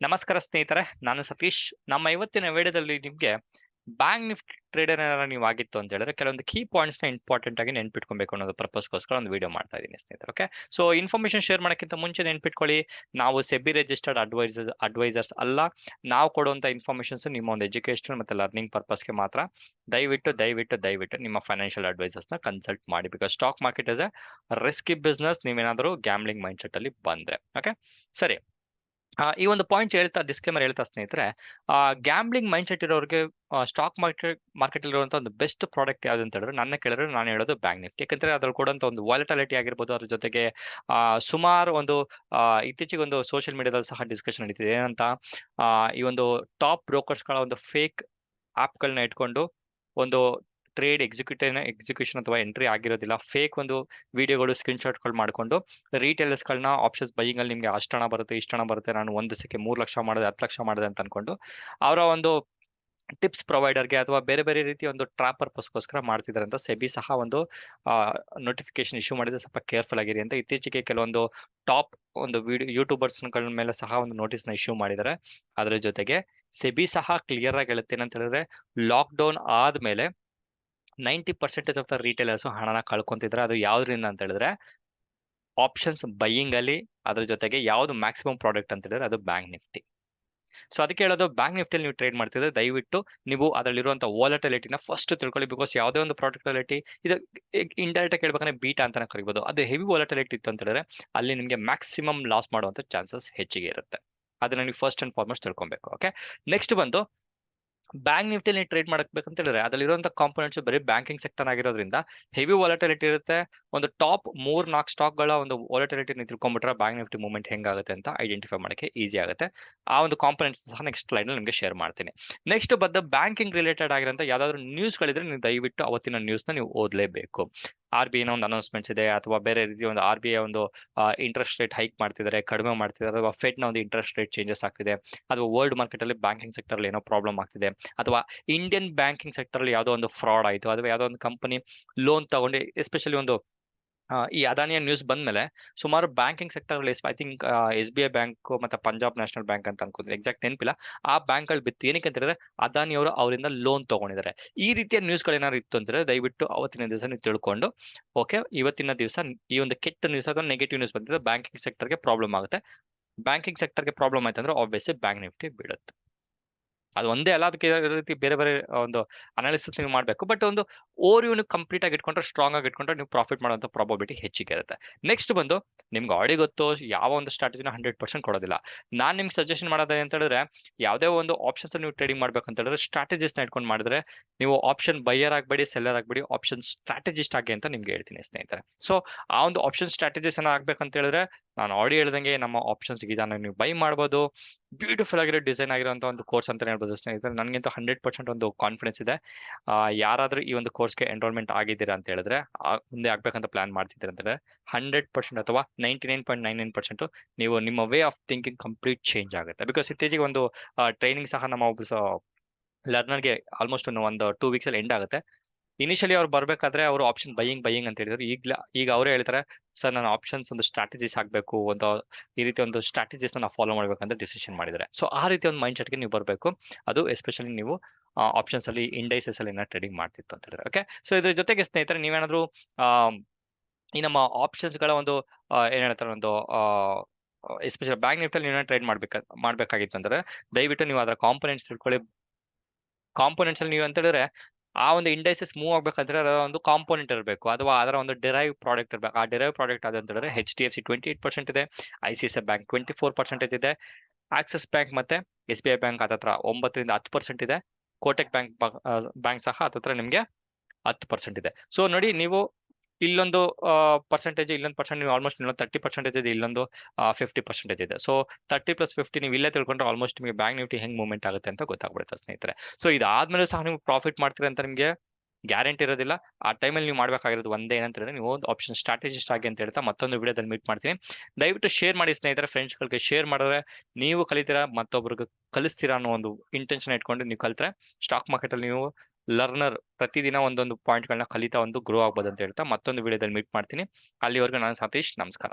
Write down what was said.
ನಮಸ್ಕಾರ ಸ್ನೇಹಿತರೆ, ನಾನು ಸತೀಶ್. ನಮ್ಮ ಇವತ್ತಿನ ವಿಡಿಯೋದಲ್ಲಿ ನಿಮ್ಗೆ ಬ್ಯಾಂಕ್ ನಿಫ್ಟಿ ಟ್ರೇಡರ್ ಏನಾರ ನೀವು ಆಗಿತ್ತು ಅಂತ ಹೇಳಿದ್ರೆ ಕೆಲವೊಂದು ಕೀ ಪಾಯಿಂಟ್ಸ್ ನ ಇಂಪಾರ್ಟೆಂಟ್ ಆಗಿ ನೆನ್ಪಿಟ್ಕೊಬೇಕು ಅನ್ನೋದು ಪರ್ಪಸ್ಗೋಸ್ಕರ ಒಂದು ವಿಡಿಯೋ ಮಾಡ್ತಾ ಇದ್ದೀನಿ ಸ್ನೇಹಿತರೆ. ಓಕೆ, ಸೊ ಇನ್ಫಾರ್ಮೇಶನ್ ಶೇರ್ ಮಾಡೋಕ್ಕಿಂತ ಮುಂಚೆ ನೆನ್ಪಿಟ್ಕೊಳ್ಳಿ, ನಾವು ಸೆಬಿ ರಿಜಿಸ್ಟರ್ಡ್ ಅಡ್ವೈಸರ್ಸ್ ಅಲ್ಲ. ನಾವು ಕೊಡುವಂತ ಇನ್ಫಾರ್ಮೇಶನ್ಸ್ ನಿಮ್ಮ ಒಂದು ಎಜುಕೇಶನ್ ಮತ್ತೆ ಲರ್ನಿಂಗ್ ಪರ್ಪಸ್ಗೆ ಮಾತ್ರ. ದಯವಿಟ್ಟು ನಿಮ್ಮ ಫೈನಾನ್ಷಿಯಲ್ ಅಡ್ವೈಸರ್ಸ್ ನ ಕನ್ಸಲ್ಟ್ ಮಾಡಿ. Because stock market is A risky business. ನೀವೇನಾದ್ರೂ ಗ್ಯಾಮ್ಲಿಂಗ್ ಮೈಂಡ್ ಸೆಟ್ ಅಲ್ಲಿ ಬಂದ್ರೆ. ಓಕೆ, ಸರಿ. ಈ ಒಂದು ಪಾಯಿಂಟ್ ಹೇಳ್ತಾ ಡಿಸ್ಕ್ಲೇಮರ್ ಹೇಳ್ತಾ ಸ್ನೇಹಿತರೆ, ಗ್ಯಾಮ್ಲಿಂಗ್ ಮೈಂಡ್ ಸೆಟ್ ಇರೋರಿಗೆ ಸ್ಟಾಕ್ ಮಾರ್ಕೆಟ್ ಇರುವಂತ ಒಂದು ಬೆಸ್ಟ್ ಪ್ರಾಡಕ್ಟ್ ಯಾವ್ದು ಅಂತ ಹೇಳಿದ್ರೆ ನನ್ನ ಕೇಳಿದ್ರೆ ನಾನು ಹೇಳೋದು ಬ್ಯಾಂಕ್ ನಿಫ್ಟಿ. ಯಾಕಂದ್ರೆ ಅದ್ರಲ್ಲಿ ಕೊಡುವಂತ ಒಂದು ವಾಲಟಾಲಿಟಿ ಆಗಿರ್ಬೋದು, ಅದ್ರ ಜೊತೆಗೆ ಸುಮಾರು ಒಂದು ಇತ್ತೀಚೆಗೆ ಒಂದು ಸೋಷಿಯಲ್ ಮೀಡಿಯಾದಲ್ಲಿ ಸಹ ಡಿಸ್ಕಷನ್ ನಡೀತಿದೆ. ಏನಂತ, ಈ ಒಂದು ಟಾಪ್ ಬ್ರೋಕರ್ಸ್ಗಳ ಒಂದು ಫೇಕ್ ಆಪ್ಗಳನ್ನ ಇಟ್ಕೊಂಡು ಒಂದು ಟ್ರೇಡ್ ಎಕ್ಸಿಕ್ಯೂಷನ್ ಅಥವಾ ಎಂಟ್ರಿ ಆಗಿರೋದಿಲ್ಲ, ಫೇಕ್ ಒಂದು ವಿಡಿಯೋಗಳು ಸ್ಕ್ರೀನ್ಶಾಟ್ಗಳು ಮಾಡ್ಕೊಂಡು ಗಳನ್ನ ಆಪ್ಷನ್ಸ್ ಬೈಯಿಂಗ್ ಅಲ್ಲಿ ನಿಮ್ಗೆ ಅಷ್ಟು ಹಣ ಬರುತ್ತೆ ಇಷ್ಟು ಹಣ ಬರುತ್ತೆ, ನಾನು ಒಂದು ದಿವಸಕ್ಕೆ 3 ಲಕ್ಷ ಮಾಡಿದೆ 10 ಲಕ್ಷ ಮಾಡಿದೆ ಅಂತ ಅನ್ಕೊಂಡು ಅವರ ಒಂದು ಟಿಪ್ಸ್ ಪ್ರೊವೈಡರ್ಗೆ ಅಥವಾ ಬೇರೆ ಬೇರೆ ರೀತಿಯ ಒಂದು ಟ್ರಾಪ್ ಪರ್ಪಸ್ಗೋಸ್ಕರ ಮಾಡ್ತಿದ್ದಾರೆ ಅಂತ ಸೆಬಿ ಸಹ ಒಂದು ನೋಟಿಫಿಕೇಶನ್ ಇಶ್ಯೂ ಮಾಡಿದ್ರೆ ಸ್ವಲ್ಪ ಕೇರ್ಫುಲ್ ಆಗಿರಿ ಅಂತ ಇತ್ತೀಚೆಗೆ ಕೆಲವೊಂದು ಟಾಪ್ ಒಂದು ವಿಡಿಯೋ ಯೂಟ್ಯೂಬರ್ಸ್ ಮೇಲೆ ಸಹ ಒಂದು ನೋಟಿಸ್ ನ ಇಶ್ಯೂ ಮಾಡಿದ್ದಾರೆ. ಅದರ ಜೊತೆಗೆ ಸೆಬಿ ಸಹ ಕ್ಲಿಯರ್ ಆಗಿ ಹೇಳುತ್ತೆ ಏನಂತ ಹೇಳಿದ್ರೆ, ಲಾಕ್ ಡೌನ್ ಆದ್ಮೇಲೆ 90% ಆಫ್ ದ ರಿಟೇಲರ್ಸ್ ಹಣನ ಕಳ್ಕೊಂತಿದ್ರೆ. ಅದು ಯಾವ್ದ್ರಿಂದ ಅಂತ ಹೇಳಿದ್ರೆ ಆಪ್ಷನ್ಸ್ ಬೈಯಿಂಗ್ ಅಲ್ಲಿ. ಅದ್ರ ಜೊತೆಗೆ ಯಾವ್ದು ಮ್ಯಾಕ್ಸಿಮಮ್ ಪ್ರಾಡಕ್ಟ್ ಅಂತ ಹೇಳಿದ್ರೆ ಅದು ಬ್ಯಾಂಕ್ ನಿಫ್ಟಿ. ಸೊ ಅದಕ್ಕೆ ಹೇಳೋದು, ಬ್ಯಾಂಕ್ ನಿಫ್ಟಿಯಲ್ಲಿ ನೀವು ಟ್ರೇಡ್ ಮಾಡ್ತಿದ್ರೆ ದಯವಿಟ್ಟು ನೀವು ಅದರಲ್ಲಿರುವಂತ ವಾಲಟಿಲಿಟಿನ ಫಸ್ಟ್ ತಿಳ್ಕೊಳ್ಳಿ. ಬಿಕಾಸ್ ಯಾವುದೇ ಒಂದು ಪ್ರಾಡಕ್ಟಿಲಿಟಿ ಇದು ಇಂಡೈರೆಕ್ಟ್ ಆಗಿ ಹೇಳ್ಬೇಕಂದ್ರೆ ಬೀಟಾ ಅಂತಾನೆ ಕರಿಬಹುದು. ಅದು ಹೆವಿ ವಾಲಟಿಲಿಟಿ ಇತ್ತು ಅಂತ ಹೇಳಿದ್ರೆ ಅಲ್ಲಿ ನಿಮಗೆ ಮ್ಯಾಕ್ಸಿಮಮ್ ಲಾಸ್ ಮಾಡುವಂತ ಚಾನ್ಸಸ್ ಹೆಚ್ಚಿಗೆ ಇರುತ್ತೆ. ಅದನ್ನ ನೀವು ಫಸ್ಟ್ ಅಂಡ್ ಫಾರ್ಮೋಸ್ಟ್ ತಿಳ್ಕೊಬೇಕು. ಓಕೆ, ನೆಕ್ಸ್ಟ್ ಬಂದು ಬ್ಯಾಂಕ್ ನಿಫ್ಟಿಲಿ ಟ್ರೇಡ್ ಮಾಡಬೇಕಂತ ಹೇಳಿದ್ರೆ ಅದರಲ್ಲಿರುವಂತ ಕಾಂಪೋನೆಂಟ್ಸ್ ಬರೀ ಬ್ಯಾಂಕಿಂಗ್ ಸೆಕ್ಟರ್ ಆಗಿರೋದ್ರಿಂದ ಹೆವಿ ವಾಲಟಿಲಿಟಿ ಇರುತ್ತೆ. ಒಂದು ಟಾಪ್ 3-4 ಸ್ಟಾಕ್ ಗಳ ಒಂದು ವಾಲಟಿಲಿಟಿ ನೀವು ತಿಳ್ಕೊಂಡ್ಬಿಟ್ರೆ ಬ್ಯಾಂಕ್ ನಿಫ್ಟಿ ಮೂವ್ಮೆಂಟ್ ಹೆಂಗಾಗುತ್ತೆ ಅಂತ ಐಡೆಂಟಿಫೈ ಮಾಡಕ್ಕೆ ಈಸಿ ಆಗುತ್ತೆ. ಆ ಒಂದು ಕಾಂಪೋನೆಂಟ್ಸ್ ಸಹ ನೆಕ್ಸ್ಟ್ ಸ್ಲೈಡ್ ನಲ್ಲಿ ನಿಮಗೆ ಶೇರ್ ಮಾಡ್ತೀನಿ. ನೆಕ್ಸ್ಟ್ ಬಂದು ಬ್ಯಾಂಕಿಂಗ್ ರಿಲೇಟೆಡ್ ಆಗಿರೋಂಥ ಯಾವ್ದಾದ್ರು ನ್ಯೂಸ್ ಗಳಿದ್ರೆ ನೀವು ದಯವಿಟ್ಟು ಅವತ್ತಿನ ನ್ಯೂಸ್ ನ ನೀವು ಓದಲೇಬೇಕು. RBI ನ ಒಂದು ಅನೌನ್ಸ್ಮೆಂಟ್ಸ್ ಇದೆ, ಅಥವಾ ಬೇರೆ ರೀತಿಯ ಒಂದು RBI ಒಂದು ಇಂಟ್ರೆಸ್ಟ್ ರೇಟ್ ಹೈಕ್ ಮಾಡ್ತಿದ್ದಾರೆ, ಕಡಿಮೆ ಮಾಡ್ತಿದ್ದಾರೆ, ಅಥವಾ ಫೆಡ್ ನ ಒಂದು ಇಂಟ್ರೆಸ್ಟ್ ರೇಟ್ ಚೇಂಜಸ್ ಆಗ್ತಿದೆ, ಅಥವಾ ವರ್ಲ್ಡ್ ಮಾರ್ಕೆಟ್ ಅಲ್ಲಿ ಬ್ಯಾಂಕಿಂಗ್ ಸೆಕ್ಟರ್ ಅಲ್ಲಿ ಏನೋ ಪ್ರಾಬ್ಲಮ್ ಆಗ್ತಿದೆ, ಅಥವಾ ಇಂಡಿಯನ್ ಬ್ಯಾಂಕಿಂಗ್ ಸೆಕ್ಟರ್ ಅಲ್ಲಿ ಯಾವುದೋ ಒಂದು ಫ್ರಾಡ್ ಆಯಿತು, ಅಥವಾ ಯಾವುದೋ ಒಂದು ಕಂಪನಿ ಲೋನ್ ತಗೊಂಡು ಎಸ್ಪೆಷಲಿ ಒಂದು ಈ ಅದಾನಿಯ ನ್ಯೂಸ್ ಬಂದ್ಮೇಲೆ ಸುಮಾರು ಬ್ಯಾಂಕಿಂಗ್ ಸೆಕ್ಟರ್ ಅಲ್ಲಿ ಐ ಥಿಂಕ್ SBI ಬ್ಯಾಂಕ್ ಮತ್ತೆ ಪಂಜಾಬ್ ನ್ಯಾಷನಲ್ ಬ್ಯಾಂಕ್ ಅಂತ ಅನ್ಕೋತೀನಿ, ಎಕ್ಸಾಕ್ಟ್ ನೆನಪಿಲ್ಲ, ಆ ಬ್ಯಾಂಕ್ ಗಳು ಬಿತ್ತು. ಏನಕ್ಕೆ ಅಂತ ಹೇಳಿದ್ರೆ ಅದಾನಿ ಅವರು ಅವರಿಂದ ಲೋನ್ ತಗೊಂಡಿದ್ದಾರೆ. ಈ ರೀತಿಯ ನ್ಯೂಸ್ ಗಳು ಏನಾದ್ರು ಇತ್ತು ಅಂದ್ರೆ ದಯವಿಟ್ಟು ಅವತ್ತಿನ ದಿವಸ ನೀವು ತಿಳ್ಕೊಂಡು, ಓಕೆ, ಇವತ್ತಿನ ದಿವಸ ಈ ಒಂದು ಕೆಟ್ಟ ನ್ಯೂಸ್ ಅಥವಾ ನೆಗೆಟಿವ್ ನ್ಯೂಸ್ ಬಂದಿದೆ, ಬ್ಯಾಂಕಿಂಗ್ ಸೆಕ್ಟರ್ಗೆ ಪ್ರಾಬ್ಲಮ್ ಆಗುತ್ತೆ. ಬ್ಯಾಂಕಿಂಗ್ ಸೆಕ್ಟರ್ಗೆ ಪ್ರಾಬ್ಲಮ್ ಆಯ್ತು ಅಂದ್ರೆ ಆಬ್ವಿಯಸ್ಲಿ ಬ್ಯಾಂಕ್ ನಿಫ್ಟಿ ಬೀಳುತ್ತೆ. ಅದು ಒಂದೇ ಅಲ್ಲ, ಅದಕ್ಕೆ ರೀತಿ ಬೇರೆ ಬೇರೆ ಒಂದು ಅನಾಲಿಸಿಸ್ ನೀವು ಮಾಡಬೇಕು. ಬಟ್ ಒಂದು ಓವರ್ ವ್ಯೂ ಕಂಪ್ಲೀಟ್ ಆಗಿ ಇಟ್ಕೊಂಡ್ರೆ, ಸ್ಟ್ರಾಂಗ್ ಆಗಿ ಇಟ್ಕೊಂಡ್ರೆ ನೀವು ಪ್ರಾಫಿಟ್ ಮಾಡುವಂತ ಪ್ರಾಬಬಿಲಿಟಿ ಹೆಚ್ಚಿಗೆ ಇರುತ್ತೆ. ನೆಕ್ಸ್ಟ್ ಬಂದು ನಿಮ್ಗೆ ಆಡಿ ಗೊತ್ತು, ಯಾವ ಒಂದು ಸ್ಟ್ರಾಟಜಿನ 100% ಕೊಡೋದಿಲ್ಲ. ನಾನು ನಿಮ್ಗೆ ಸಜೆಷನ್ ಮಾಡೋದೇ ಅಂತ ಹೇಳಿದ್ರೆ, ಯಾವುದೇ ಒಂದು ಆಪ್ಷನ್ಸ್ ನೀವು ಟ್ರೇಡಿಂಗ್ ಮಾಡ್ಬೇಕಂತ ಹೇಳಿದ್ರೆ ಸ್ಟ್ರಾಟಜಿಸ್ ನ ಇಟ್ಕೊಂಡು ಮಾಡಿದ್ರೆ ನೀವು ಆಪ್ಷನ್ ಬೈಯರ್ ಆಗಬೇಡಿ, ಸೆಲ್ಲರ್ ಆಗಬೇಡಿ, ಆಪ್ಷನ್ ಸ್ಟ್ರಾಟಜಿಸ್ಟ್ ಆಗಿ ಅಂತ ನಿಮ್ಗೆ ಹೇಳ್ತೀನಿ ಸ್ನೇಹಿತರೆ. ಸೊ ಆ ಒಂದು ಆಪ್ಷನ್ ಸ್ಟ್ರಾಟಜಿಸ್ ಅನ್ನ ಆಗ್ಬೇಕಂತ ಹೇಳಿದ್ರೆ ನಾನು ಆಡಿ ಹೇಳ್ದಂಗೆ ನಮ್ಮ ಆಪ್ಷನ್ಸ್ ಇದನ್ನ ನೀವು ಬೈ ಮಾಡ್ಬೋದು. ಬ್ಯೂಟಿಫುಲ್ ಆಗಿರೋ ಡಿಸೈನ್ ಆಗಿರುವಂತ ಒಂದು ಕೋರ್ಸ್ ಅಂತ ಹೇಳ್ಬೋದು ಸ್ನೇಹಿತರೆ. ನನಗಿಂತ 100% ಒಂದು ಕಾನ್ಫಿಡೆನ್ಸ್ ಇದೆ. ಯಾರಾದ್ರೂ ಈ ಒಂದು ಕೋರ್ಸ್ಗೆ ಎನ್ರೋಲ್ಮೆಂಟ್ ಆಗಿದ್ದೀರಾ ಅಂತ ಹೇಳಿದ್ರೆ, ಮುಂದೆ ಆಗ್ಬೇಕಂತ ಪ್ಲಾನ್ ಮಾಡ್ತಿದ್ದೀರಾ ಅಂತಂದ್ರೆ 100% ಅಥವಾ 99.99% ನೀವು ನಿಮ್ಮ way of thinking complete change ಆಗುತ್ತೆ. ಬಿಕಾಸ್ ಇತ್ತೀಚೆಗೆ ಒಂದು ಟ್ರೈನಿಂಗ್ ಸಹ ನಮ್ಮ ಒಬ್ಬ ಲರ್ನರ್ಗೆ ಆಲ್ಮೋಸ್ಟ್ ಒಂದು 2 ವೀಕ್ಸ್ ಅಲ್ಲಿ ಎಂಡ್ ಆಗುತ್ತೆ. ಇನಿಷಿಯಲಿ ಅವ್ರು ಬರ್ಬೇಕಾದ್ರೆ ಅವರು ಆಪ್ಷನ್ ಬೈಯಿಂಗ್ ಅಂತ ಹೇಳಿದ್ರು. ಈಗ ಅವರೇ ಹೇಳ್ತಾರೆ, ಸರ್ ನಾನು ಆಪ್ಷನ್ಸ್ ಒಂದು ಸ್ಟ್ರಾಟಜಿಸ್ ಹಾಕ್ಬೇಕು, ಒಂದು ಈ ರೀತಿ ಒಂದು ಸ್ಟ್ರಾಟಜಿಸ್ ನಾವು ಫಾಲೋ ಮಾಡ್ಬೇಕಂತ ಡಿಸಿಷನ್ ಮಾಡಿದ್ದಾರೆ. ಸೊ ಆ ರೀತಿ ಒಂದು ಮೈಂಡ್ ಸೆಟ್ಗೆ ನೀವು ಬರಬೇಕು. ಅದು ಎಸ್ಪೆಷಲಿ ನೀವು ಆಪ್ಷನ್ಸ್ ಅಲ್ಲಿ ಇಂಡೈಸಸ್ ಅಲ್ಲಿ ಟ್ರೇಡಿಂಗ್ ಮಾಡ್ತಿತ್ತು ಅಂತ ಹೇಳಿದ್ರೆ. ಓಕೆ, ಸೊ ಇದ್ರ ಜೊತೆಗೆ ಸ್ನೇಹಿತರೆ ನೀವೇನಾದ್ರೂ ಈ ನಮ್ಮ ಆಪ್ಷನ್ಸ್ ಗಳ ಒಂದು ಏನ್ ಹೇಳ್ತಾರೆ ಒಂದು ಎಸ್ಪೆಷಲಿ ಬ್ಯಾಂಕ್ ನಿಫ್ಟಿ ನೀವು ಟ್ರೇಡ್ ಮಾಡ್ಬೇಕಾಗಿತ್ತು ಅಂದ್ರೆ ದಯವಿಟ್ಟು ನೀವು ಅದರ ಕಾಂಪೊನೆಂಟ್ಸ್ ತಿಳ್ಕೊಳ್ಳಿ. ಕಾಂಪೊನೆಂಟ್ಸ್ ಅಲ್ಲಿ ನೀವು ಅಂತ ಹೇಳಿದ್ರೆ ಆ ಒಂದು ಇಂಡೈಸಸ್ ಮೂವ್ ಆಗ್ಬೇಕಾದ್ರೆ ಅದರ ಒಂದು ಕಾಂಪೋನೆಂಟ್ ಇರಬೇಕು, ಅಥವಾ ಅದರ ಒಂದು ಡಿರೈವ್ ಪ್ರಾಡಕ್ಟ್ ಇರಬೇಕು. ಆ ಡಿರೈವ್ ಪ್ರಾಡಕ್ಟ್ ಅದಂತ ಹೇಳಿದ್ರೆ HDFC 28% ಇದೆ, ICICI ಬ್ಯಾಂಕ್ 24% ಇದೆ, ಆಕ್ಸಿಸ್ ಬ್ಯಾಂಕ್ ಮತ್ತೆ SBI ಬ್ಯಾಂಕ್ ಹತ್ರ 9-10% ಇದೆ, ಕೋಟಕ್ ಬ್ಯಾಂಕ್ ಸಹ ಹತ್ರ ನಿಮ್ಗೆ 10% ಇದೆ. ಸೊ ನೋಡಿ, ನೀವು ಇಲ್ಲೊಂದು ಪರ್ಸೆಂಟೇಜ್, ಇಲ್ಲೊಂದು ಪರ್ಸೆಂಟ್, ನೀವು ಆಲ್ಮೋಸ್ಟ್ ಇಲ್ಲೊಂದು 30% ಇದೆ, ಇಲ್ಲೊಂದು 50% ಇದೆ. ಸೊ 30+50 ನೀವು ಇಲ್ಲೇ ತಿಳ್ಕೊಂಡ್ರೆ ಆಲ್ಮೋಸ್ಟ್ ನಿಮಗೆ ಬ್ಯಾಂಕ್ ನಿಫ್ಟಿ ಹೆಂಗ್ ಮೂವ್ಮೆಂಟ್ ಆಗುತ್ತೆ ಅಂತ ಗೊತ್ತಾಗ್ಬಿಡುತ್ತೆ ಸ್ನೇಹಿತರೆ. ಸೊ ಇದಾದ್ಮೇಲೆ ಸಹ ನೀವು ಪ್ರಾಫಿಟ್ ಮಾಡ್ತೀರಾ ಅಂತ ನಿಮಗೆ ಗ್ಯಾರಂಟಿ ಇರೋದಿಲ್ಲ. ಆ ಟೈಮಲ್ಲಿ ನೀವು ಮಾಡ್ಬೇಕಾಗಿರೋದು ಒಂದೇ ಏನಂತ ಹೇಳಿದ್ರೆ, ನೀವು ಒಂದು ಆಪ್ಷನ್ ಸ್ಟ್ರಾಟಜಿಸ್ಟ್ ಆಗಿ ಅಂತ ಹೇಳ್ತಾ ಮತ್ತೊಂದು ವಿಡಿಯೋದಲ್ಲಿ ಮೀಟ್ ಮಾಡ್ತೀನಿ. ದಯವಿಟ್ಟು ಶೇರ್ ಮಾಡಿ ಸ್ನೇಹಿತರೆ, ಫ್ರೆಂಡ್ಸ್ಗಳಿಗೆ ಶೇರ್ ಮಾಡಿದ್ರೆ ನೀವು ಕಲಿತೀರಾ, ಮತ್ತೊಬ್ರಿಗೆ ಕಲಿಸ್ತೀರಾ ಅನ್ನೋ ಒಂದು ಇಂಟೆನ್ಷನ್ ಇಟ್ಕೊಂಡು ನೀವು ಕಲಿತ್ರೆ ಸ್ಟಾಕ್ ಮಾರ್ಕೆಟ್ ಅಲ್ಲಿ ನೀವು ಲರ್ನರ್ ಪ್ರತಿದಿನ ಒಂದೊಂದು ಪಾಯಿಂಟ್ ಗಳನ್ನ ಕಲಿತಾ ಒಂದು ಗ್ರೋ ಆಗ್ಬೋದು ಅಂತ ಹೇಳ್ತಾ ಮತ್ತೊಂದು ವಿಡಿಯೋದಲ್ಲಿ ಮೀಟ್ ಮಾಡ್ತೀನಿ. ಅಲ್ಲಿವರೆಗೂ ನಾನು ಸತೀಶ್, ನಮಸ್ಕಾರ.